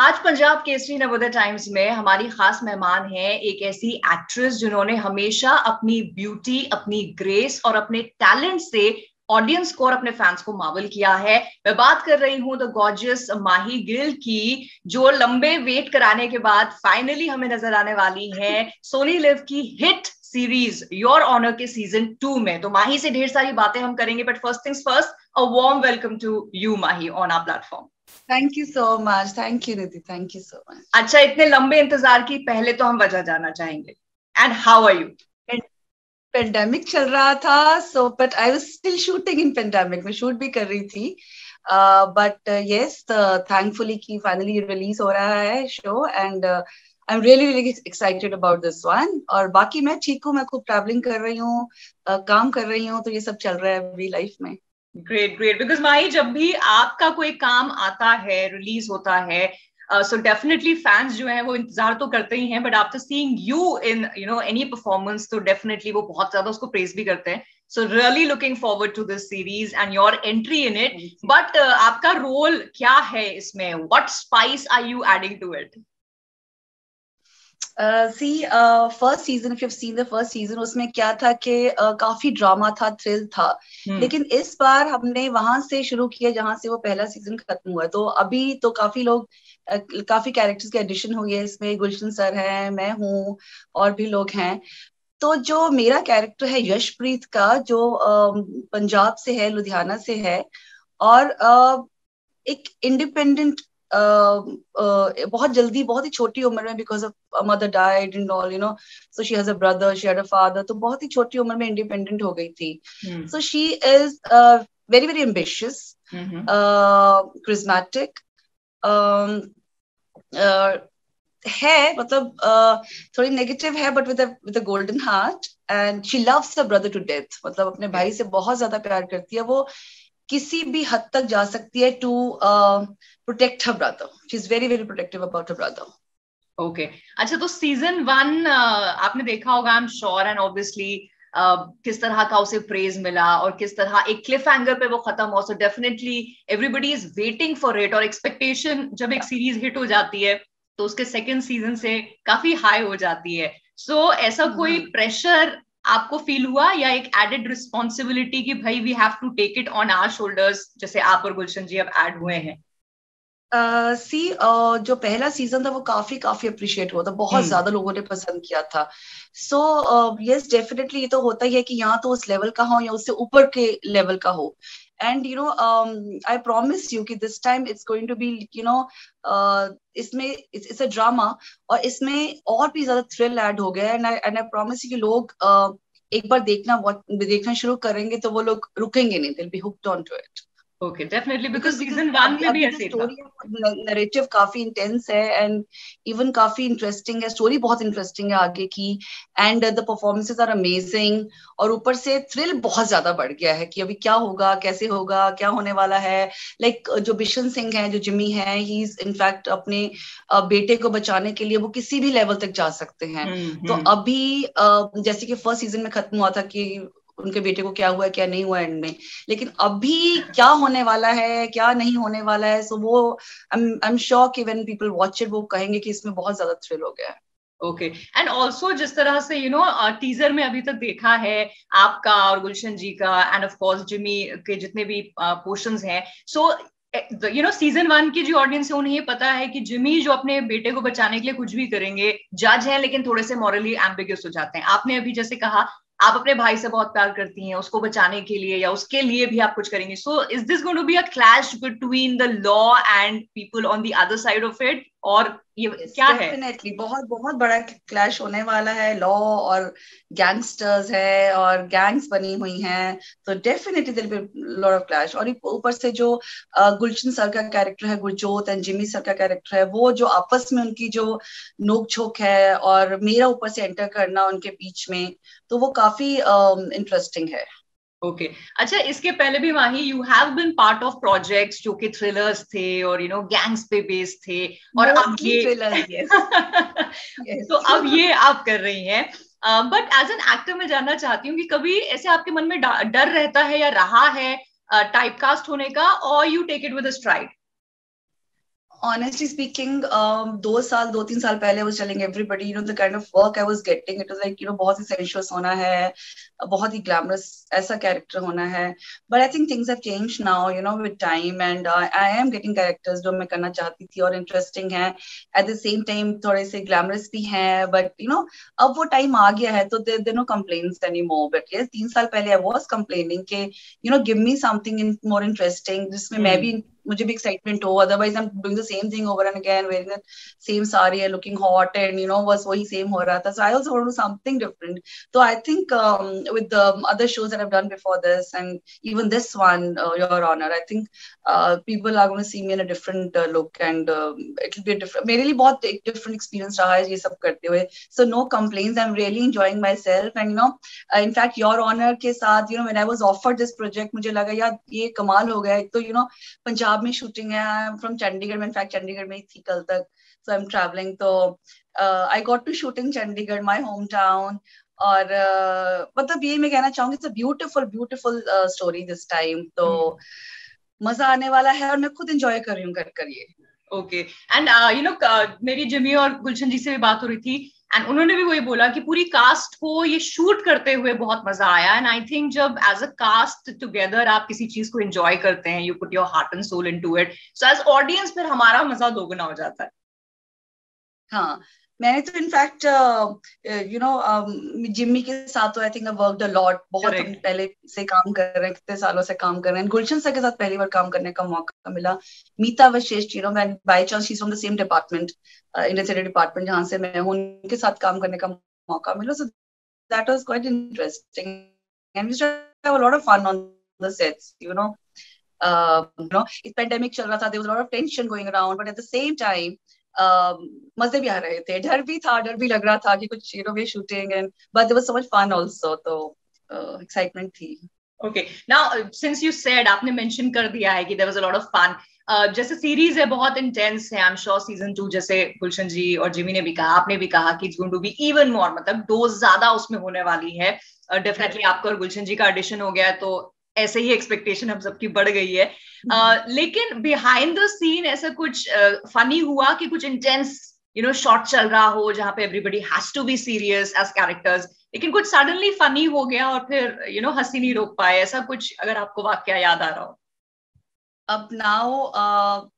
आज पंजाब केसरी नवोदय टाइम्स में हमारी खास मेहमान है एक ऐसी एक्ट्रेस जिन्होंने हमेशा अपनी ब्यूटी, अपनी ग्रेस और अपने टैलेंट से ऑडियंस को और अपने फैंस को मावल किया है। मैं बात कर रही हूं द गॉर्जियस माही गिल की, जो लंबे वेट कराने के बाद फाइनली हमें नजर आने वाली है सोनी लिव की हिट सीरीज योर ऑनर के सीजन 2 में। तो माही से ढेर सारी बातें हम करेंगे, but first things first, a warm welcome to you Mahi on our platform. Thank you so much. Thank you Nidhi, thank you so much. अच्छा, इतने लंबे इंतजार की पहले तो हम वजह जानना चाहेंगे। And how are you? Pandemic चल रहा था, so but I was still shooting in pandemic में, शूट भी कर रही थी। बट यस, थैंकफुली कि फाइनली रिलीज हो रहा है show, and I am really really excited about this one. और बाकी मैं ठीक हूँ, मैं खूब ट्रैवलिंग कर रही हूँ, काम कर रही हूँ, तो ये सब चल रहा है अभी लाइफ में। ग्रेट ग्रेट, बिकॉज माही जब भी आपका कोई काम आता है, रिलीज होता है, सो डेफिनेटली फैंस जो है वो इंतजार तो करते ही हैं, but after seeing you in any performance तो डेफिनेटली वो बहुत ज्यादा उसको प्रेज भी करते हैं। So really looking forward to this series and your entry in it. But आपका रोल क्या है इसमें? What spice are you adding to it? See first season, if you have seen the first season, उसमें क्या था कि काफी drama था, थ्रिल था। लेकिन इस बार हमने वहां से शुरू किया जहां से वो पहला सीजन खत्म हुआ। तो अभी तो काफी लोग, काफी कैरेक्टर्स के एडिशन हुई है इसमें। गुलशन सर हैं, मैं हूँ, और भी लोग हैं। तो जो मेरा कैरेक्टर है यशप्रीत का, जो पंजाब से है, लुधियाना से है, और एक इंडिपेंडेंट, बहुत जल्दी, बहुत ही छोटी उम्र में, because of mother died and all, so she has a brother, she had a father, तो बहुत ही छोटी उम्र में इंडिपेंडेंट हो गई थी। So she is very very ambitious, charismatic है, मतलब थोड़ी नेगेटिव है, but with a golden heart, and she loves her brother to death. मतलब अपने भाई से बहुत ज्यादा प्यार करती है वो, किसी भी हद तक जा सकती है to protect her brother. She is very very protective about her brother. Okay, अच्छा, तो सीजन 1 आपने देखा होगा, I am sure, and obviously किस तरह का उसे प्रेज मिला और किस तरह एक क्लिफ हैंगर पे वो खत्म हो। So definitely everybody is waiting for it, और एक्सपेक्टेशन जब एक सीरीज हिट हो जाती है तो उसके सेकंड सीजन से काफी हाई हो जाती है। सो ऐसा कोई प्रेशर आपको फील हुआ, या एक एडेड रिस्पॉन्सिबिलिटी कि भाई we have to take it on our shoulders, जैसे आप और गुलशन जी अब ऐड हुए हैं? जो पहला सीजन था वो काफी काफी अप्रिशिएट हुआ था, बहुत ज्यादा लोगों ने पसंद किया था। सो यस, डेफिनेटली ये तो होता ही है कि यहाँ तो उस लेवल का हो या उससे ऊपर के लेवल का हो। एंड आई प्रॉमिस यू कि this time it's going to be, इसमें इट्स अ ड्रामा, और इसमें और भी ज्यादा थ्रिल ऐड हो गया है। एंड आई प्रॉमिस यू कि लोग एक बार देखना शुरू करेंगे तो वो लोग रुकेंगे नहीं, they will be hooked on to it. Okay, definitely, because because season 1 अभी में भी अभी जो ऐसे ही था। स्टोरी है, नरेटिव काफी इंटेंस है, एंड इवन काफी इंटरेस्टिंग है, स्टोरी बहुत इंटरेस्टिंग है आगे की, and the performances are amazing. और ऊपर से थ्रिल बहुत ज्यादा बढ़ गया है कि अभी क्या होगा, कैसे होगा, क्या होने वाला है। लाइक जो बिशन सिंह है, जो जिमी है, ही इज इनफैक्ट अपने बेटे को बचाने के लिए वो किसी भी लेवल तक जा सकते हैं। तो अभी जैसे कि फर्स्ट सीजन में खत्म हुआ था कि उनके बेटे को क्या हुआ, क्या नहीं हुआ एंड में, लेकिन अभी क्या होने वाला है, क्या नहीं होने वाला है, सो वो आई एम श्योर कि व्हेन पीपल वॉच इट वो कहेंगे कि इसमें बहुत ज्यादा थ्रिल हो गया है। ओके, एंड ऑल्सो जिस तरह से टीजर में अभी तक देखा है आपका और गुलशन जी का, एंड ऑफ कोर्स जिमी के जितने भी पोर्शंस हैं, सो सीजन 1 की जो ऑडियंस है उन्हें ये पता है कि जिमी जो अपने बेटे को बचाने के लिए कुछ भी करेंगे, जज है लेकिन थोड़े से मॉरली एम्बिग्यूस हो जाते हैं। आपने अभी जैसे कहा आप अपने भाई से बहुत प्यार करती हैं, उसको बचाने के लिए या उसके लिए भी आप कुछ करेंगे। So is this going to be a clash between the law and people on the other side of it, और ये क्या है? डेफिनेटली बहुत बहुत बड़ा क्लैश होने वाला है। लॉ और गैंगस्टर्स है, और गैंग्स बनी हुई हैं, तो definitely there will be lot of clash. और ऊपर से जो गुलशन सर का कैरेक्टर है गुरजोत, एंड जिमी सर का कैरेक्टर है, वो जो आपस में उनकी जो नोक झोंक है, और मेरा ऊपर से एंटर करना उनके बीच में, तो वो काफी इंटरेस्टिंग है। ओके, अच्छा, इसके पहले भी Mahi you have been part of projects जो कि थ्रिलर्स थे और गैंग्स पे बेस्ड थे, और अब मोस्टली ये थ्रिलर्स, यस। तो यस। अब ये आप कर रही हैं। बट एज एन एक्टर मैं जानना चाहती हूँ कि कभी ऐसे आपके मन में डर रहता है या रहा है टाइपकास्ट होने का, और you take it with a stride? Honestly speaking, 2 3 साल पहले I was telling everybody, the kind of work I was getting, it was like, बहुत ही sensuous होना है, बहुत ही glamorous ऐसा character होना है. But I think things have changed now, with time, and I am getting characters जो मैं करना चाहती थी और interesting हैं. At the same time, थोड़े से glamorous भी हैं, but अब वो time आ गया है, तो there are no complaints anymore. But yes, 3 साल पहले I was complaining कि, give me something more interesting, जिसमें मैं भी मुझे भी excitement हो, otherwise I'm doing the same thing over and again, wearing the same sari and looking hot, and बस वही same हो रहा था. So I also want to do something different. So I think with the other shows that I've done before this, and even this one, Your Honor, I think people are going to see me in a different look, and it'll be a different. मेरे लिए बहुत एक different experience रहा है ये सब करते हुए. So no complaints. I'm really enjoying myself, and in fact, Your Honor के साथ, when I was offered this project, मुझे लगा यार ये कमाल हो गया. एक तो पंजाब में शूटिंग है. आई एम फ्रॉम चंडीगढ़ में, इनफैक्ट चंडीगढ़ में ही थी कल तक. सो आई एम ट्रैवलिंग, तो I got to shoot in Chandigarh, my home town. और मतलब ये मैं कहना चाहूंगी, it's a beautiful beautiful story this time. तो मजा आने वाला है और मैं खुद एंजॉय कर रही हूँ कर ये. ओके. एंड मेरी जिमी और गुलशन जी से भी बात हो रही थी, एंड उन्होंने भी वही बोला कि पूरी कास्ट को ये शूट करते हुए बहुत मजा आया. एंड आई थिंक जब एज अ कास्ट टुगेदर आप किसी चीज को एंजॉय करते हैं, you put your heart and soul into it, so as audience फिर हमारा मजा दोगुना हो जाता है. हाँ, मैंने तो इनफैक्ट जिम्मी के साथ तो I think I worked a lot. बहुत हम पहले से काम कर रहे हैं, कितने सालों से काम कर रहे हैं. गुलशन सर के साथ पहली बार काम करने का मौका मिला. मीता वशिष्ठ, मैं by chance, she is from the same department, Indian city department जहां से मैं हूं, उनके साथ काम करने का मौका मिला. So that was quite interesting, and we have a lot of fun on the sets. इस पेंडेमिक चल रहा था, there was a lot of tension going around, but at the same time मजे भी आ रहे थे. डर भी लग रहा था कि कुछ वे shooting, and but there was so much fun also. तो एक्साइटमेंट थी. Okay, now since you said, आपने मेंशन कर दिया है कि there was a lot of fun. जैसे सीरीज है बहुत इंटेंस है, आई एम श्योर सीजन 2, जैसे गुलशन जी और जिमी ने भी कहा, आपने भी कहा कि it's going to be even more, मतलब डोज ज्यादा उसमें होने वाली है. डेफिनेटली आपका और गुलशन जी का ऑडिशन हो गया, तो ऐसे ही एक्सपेक्टेशन हम सबकी बढ़ गई है. लेकिन बिहाइंड द सीन ऐसा कुछ फनी हुआ कि कुछ इंटेंस शॉट चल रहा हो जहां पे everybody has to be serious as characters, लेकिन कुछ सडनली फनी हो गया और फिर हंसी नहीं रोक पाए, ऐसा कुछ अगर आपको वाकया याद आ रहा हो? अब now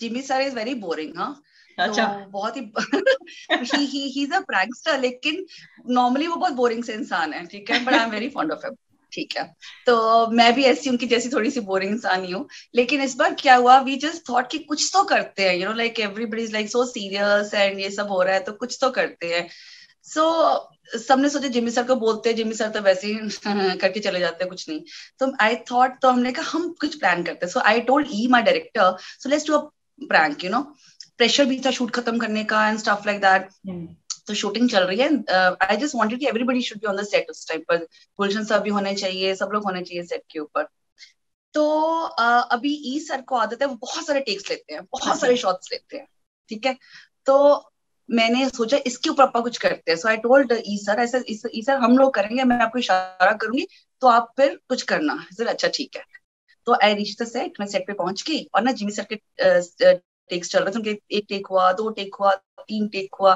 Jimmy sir is very boring. हाँ, अच्छा. तो बहुत ही ही इज अ प्रैंकस्टर, लेकिन नॉर्मली वो बहुत बोरिंग से इंसान है, ठीक है, but I am very fond of him. ठीक है, तो मैं भी ऐसी उनकी जैसी थोड़ी सी बोरिंग इंसान ही हूँ. लेकिन इस बार क्या हुआ, वी जस्ट थॉट कि कुछ तो करते हैं, like everybody is like so serious and ये सब हो रहा है, तो कुछ तो करते हैं. सो सबने सोचा जिमी सर को बोलते हैं, जिमी सर तो वैसे ही करके चले जाते हैं, कुछ नहीं. तो आई थॉट, तो हमने कहा हम कुछ प्लान करते हैं. सो आई टोल्ड ई my director, so let's do a prank. Pressure भी था शूट खत्म करने का एंड स्टफ लाइक दैट. तो शूटिंग चल रही है. आई जस्ट वांटेड कि everybody should be on the set उस टाइम पर. गुलशन सर भी होने चाहिए, सब लोग होने चाहिए सेट के ऊपर. तो अभी ई सर को आदत है, वो बहुत सारे टेक्स लेते हैं, बहुत सारे शॉट्स लेते हैं, ठीक है. तो मैंने सोचा इसके ऊपर अपना कुछ करते हैं. So I told E sir, ऐसा ई सर हम लोग करेंगे, मैं आपको इशारा करूंगी तो आप फिर कुछ करना. सर अच्छा ठीक है. तो आई रीच द सेट, मैं सेट पे पहुंच गई और ना जिमी सर के टेक्स चल रहे थे. उनके 1 टेक हुआ, 2 टेक हुआ, 3 टेक हुआ.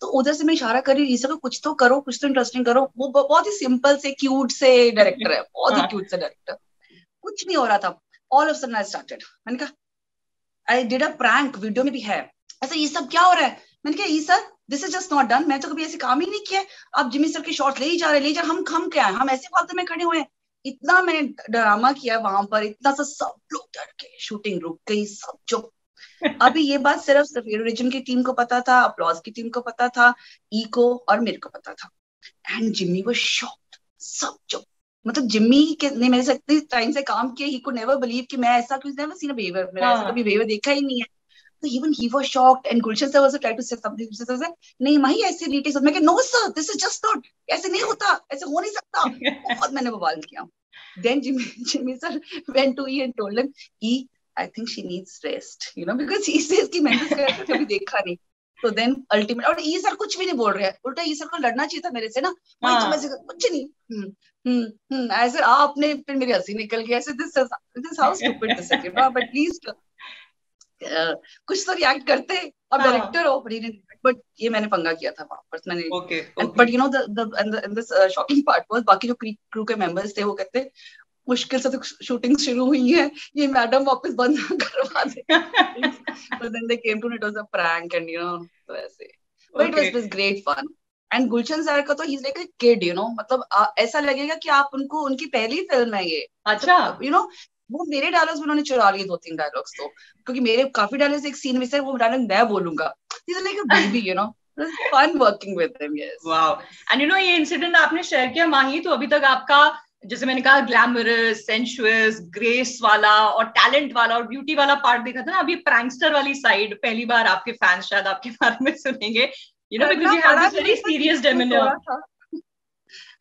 तो उधर से मैं इशारा कर रही हूँ, कुछ तो करो, कुछ तो इंटरेस्टिंग करो. वो बहुत ही सिंपल से क्यूट से डायरेक्टर है, बहुत ही क्यूट से डायरेक्टर. कुछ नहीं हो रहा था. All of sudden I started. मैंने कहा I did a prank, video में भी है. ऐसा ये सब क्या हो रहा है? मैंने कहा ये sir this is just not done. मैं तो कभी ऐसे काम ही नहीं किया. आप जिमी सर के शॉट ले ही जा रहे, हम क्या है, हम ऐसे फालतू में खड़े हुए हैं. इतना मैंने ड्रामा किया वहां पर, इतना सा, सब लोग डर गए, शूटिंग रुक गई, सब चुप. अभी ये बात सिर्फ सफीर ओरिजिन की टीम को पता था, अपलॉज की टीम को पता था, ई को और मेरे को पता था. एंड जिम्मी वाज शॉक्ड, सब चुप. मतलब जिम्मी के ने मेरे से इतने टाइम से काम किया, ही कुड नेवर बिलीव कि मैं ऐसा, कुछ नेवर सीन अ बिहेवियर, मेरा ऐसा कभी बिहेवियर देखा ही नहीं है. तो even he was shocked. And Gulshan sir also tried to say something, नहीं माही ऐसे रीटेक, मैं कहा no sir this is just not, ऐसे नहीं होता, ऐसे हो नहीं सकता. बहुत मैंने बवाल किया. Then Jimmy sir went to ई एंड टोल्ड हिम, ई I think she needs rest, because he says कि मैंने इसका कभी देखा नहीं. तो देन अल्टीमेट, और ये सर कुछ भी नहीं बोल रहे हैं, उल्टा ये सर को लड़ना चाहिए था मेरे से ना. वही तो मैं कुछ नहीं. ऐसे आपने, फिर मेरी हंसी निकल गई. ऐसे this how stupid this is, but at least कुछ तो रिएक्ट करते, अब डायरेक्टर हो बट ये मैंने पंगा किया था वहां पर मैंने। But you know the shocking part was बाकी जो क्रू के मेंबर्स थे वो कहते मुश्किल से तो शूटिंग शुरू हुई है, ये मैडम वापस बंद करवा दे। But then they came to know it was a prank and you know तो ऐसे, but it was great fun. And Gulshan sir का तो he's like a kid, you know, मतलब ऐसा लगेगा कि आप उनको, उनकी पहली फिल्म है ये। अच्छा, you know, वो मेरे डायलॉग्स उन्होंने चुरा लिए 2-3 डायलॉग्स तो, क्योंकि मेरे काफी डायलॉग्स एक सीन में से वो डायलॉग मैं बोलूंगा। He's like a baby, you know. It's fun working with him, yes. Wow. And you know ये इंसिडेंट आपने शेयर किया माही, तो अभी तक आपका जैसे मैंने कहा ग्लैमरस, सेंशुअस, ग्रेस वाला और टैलेंट वाला और ब्यूटी वाला पार्ट देखा था ना, अभी प्रैंकस्टर वाली साइड पहली बार आपके फैंस शायद आपके बारे में सुनेंगे, you know, because you have this very serious demeanor.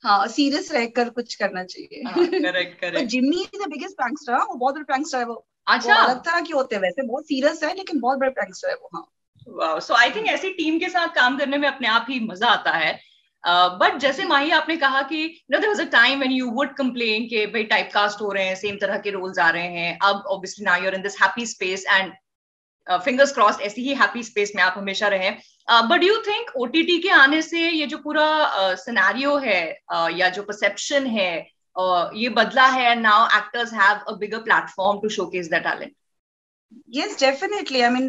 हाँ, सीरियस रहकर कुछ करना चाहिए। Correct correct. Jimmy is the biggest prankster, वो बहुत बड़ा प्रैंकस्टर है वो। अच्छा, वो अलग तरह के होते हैं, वैसे बहुत सीरियस है लेकिन बहुत बड़ा प्रैंकस्टर है वो। हाँ, वाओ। सो आई थिंक ऐसी टीम के साथ काम करने में अपने आप ही मजा आता है। बट जैसे माही आपने कहा कि there was a time when you would complain कि भाई टाइपकास्ट हो रहे हैं, सेम तरह के रोल्स आ रहे हैं। अब obviously now you are in this happy space and fingers crossed ऐसी ही हैप्पी स्पेस में आप हमेशा रहें। बट यू थिंक ओटीटी के आने से ये जो पूरा सिनेरियो है या जो परसेप्शन है ये बदला है, now actors have a bigger platform to showcase their talent? Yes, definitely. I mean,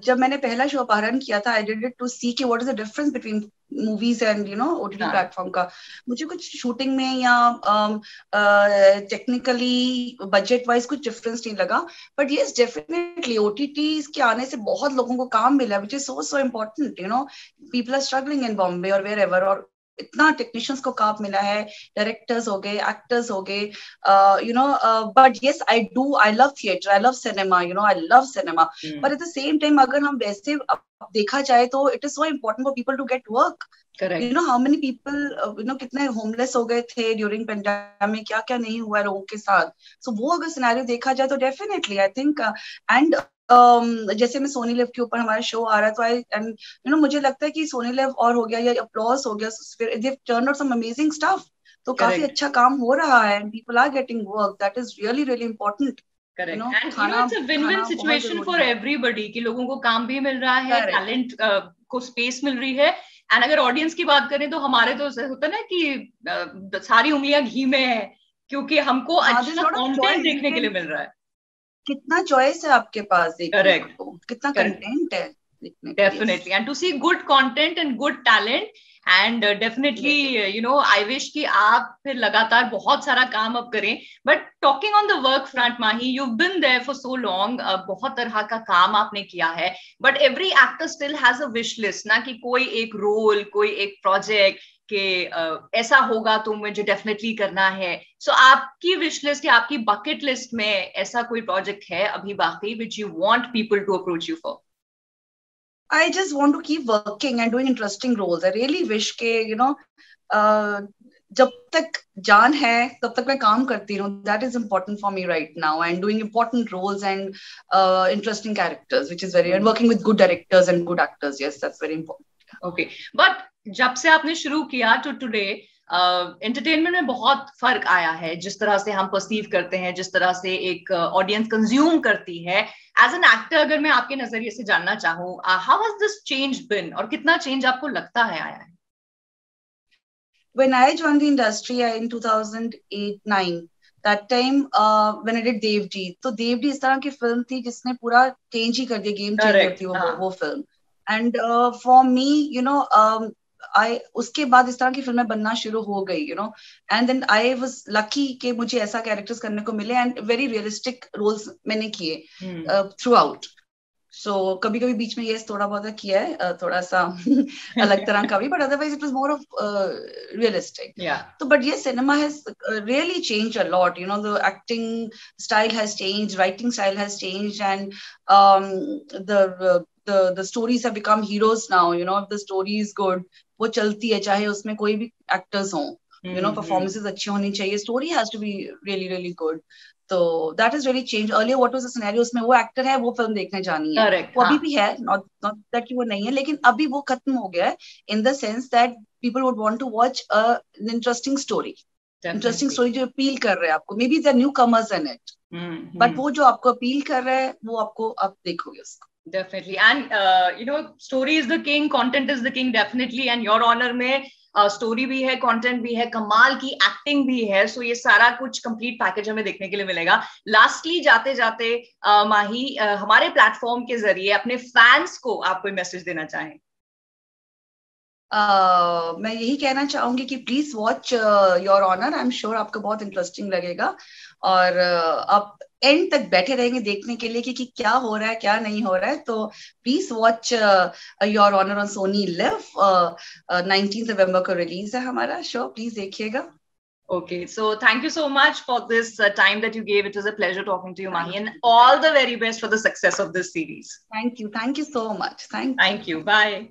जब मैंने पहला शो अपहरण किया था, I did it to see कि what is the difference between movies and you know OTT platform का। मुझे कुछ शूटिंग में या टेक्निकली बजट वाइज कुछ डिफरेंस नहीं लगा। बट yes, definitely OTT के आने से बहुत लोगों को काम मिला, which is so important. You know, people are struggling in Bombay or wherever, और इतना टेक्नीशियंस को काम मिला है, डायरेक्टर्स हो गए, एक्टर्स हो गए, you know. But yes, I love theatre, I love cinema, you know, I love cinema. But at the same time अगर हम वैसे देखा जाए तो it is so important for people to get work. You know how many people, you know, कितने homeless हो गए थे ड्यूरिंग पेंडेमिक, क्या क्या नहीं हुआ लोगों के साथ। सो वो अगर सिनेरियो देखा जाए तो डेफिनेटली आई थिंक, एंड जैसे मैं सोनी लिव के ऊपर हमारा शो आ रहा है तो आई एंड यू नो मुझे लगता है कि सोनी लिव और हो गया या अपलॉज हो गया, फिर they turn out some amazing stuff, तो काफी अच्छा काम हो रहा है, people are getting work, that is really really important. Correct. And you know, it's a win-win situation for everybody कि लोगों को काम भी मिल रहा है, टैलेंट को स्पेस मिल रही है। एंड अगर ऑडियंस की बात करें तो हमारे तो होता है ना कि सारी उंगलियां घी में है, क्योंकि हमको अच्छा कंटेंट देखने के लिए मिल रहा है। कितना चॉइस है आपके पास देखने को, कितना कंटेंट है। Definitely, and to see good content and good talent, and definitely you know I wish कि आप फिर लगातार बहुत सारा काम अब करें। But talking on the work front, Mahi, you've been there for so long, बहुत तरह का काम आपने किया है, but every actor still has a wish list ना, कि कोई एक रोल, कोई एक प्रोजेक्ट कि ऐसा होगा तो मुझे डेफिनेटली करना है। सो आपकी विश लिस्ट या आपकी बकेट लिस्ट में ऐसा कोई प्रोजेक्ट है अभी बाकी which you want people to approach you for? I just want to keep working and doing interesting roles. I really wish के you know जब तक जान है तब तक मैं काम करती रहूं. That is important for me right now, and doing important roles and interesting characters, which is very, and working with good directors and good actors. Yes, that's very important. Okay, but जब से आपने शुरू किया to today, entertainment में बहुत फर्क आया है, जिस तरह से हम परसीव करते हैं, जिस तरह से एक ऑडियंस कंज्यूम करती है। एज एन एक्टर अगर मैं आपके नजरिए से जानना चाहूँ, हाउ हैज दिस चेंज बिन, और कितना चेंज आपको लगता है आया है? When I joined the industry in 2008-9, that time when I did Devji, तो Devji इस तरह की फिल्म थी जिसने पूरा चेंज ही कर दिया, गेम चेंजर थी वो film. And for me you know उसके बाद इस तरह की फिल्में बनना शुरू हो गई, you know, and then I was lucky कि मुझे ऐसा कैरेक्टर्स करने को मिले, एंड वेरी रियलिस्टिक रोल्स मैंने किए थ्रू आउट। सो कभी कभी बीच में ये थोड़ा बहुत किया है, थोड़ा सा अलग तरह का भी, but otherwise it was more of realistic. तो बट ये cinema has really change a lot, you know, the acting style has change, writing style has change, and the stories have become heroes now, you know, if the story is good, वो चलती है चाहे उसमें कोई भी actors हों, you know, performances अच्छी होनी चाहिए, story has to be really really good. तो that has really changed. Earlier what was the scenario, उसमें वो एक्टर है, वो फिल्म देखने जानी है, वो अभी भी है, not that कि वो नहीं है, लेकिन अभी वो खत्म हो गया है, in the sense that people would want to watch an interesting story. Interesting story जो अपील कर रहे हैं आपको, may be their new commerce in it, but वो जो आपको अपील कर रहा है वो आपको, आप देखोगे उसको। Definitely. And story is the king, content is the king, definitely. And Your Honor में स्टोरी भी है, कंटेंट भी है, कमाल की एक्टिंग भी है, सो ये सारा कुछ कंप्लीट पैकेज हमें देखने के लिए मिलेगा। लास्टली जाते जाते माही, हमारे प्लेटफॉर्म के जरिए अपने फैंस को आप कोई मैसेज देना चाहें? मैं यही कहना चाहूंगी कि please watch Your Honor, I am sure आपको बहुत इंटरेस्टिंग लगेगा, और आप एंड तक बैठे रहेंगे देखने के लिए कि क्या हो रहा है क्या नहीं हो रहा है। तो please watch Your Honor on Sony LIV, 19 नवंबर को रिलीज है हमारा शो, प्लीज देखिएगा। Okay, so thank you so much for this time that you gave. It was a pleasure talking to you, Mahi, and all the very best for the success of this series. Thank you so much. Thank you. Bye.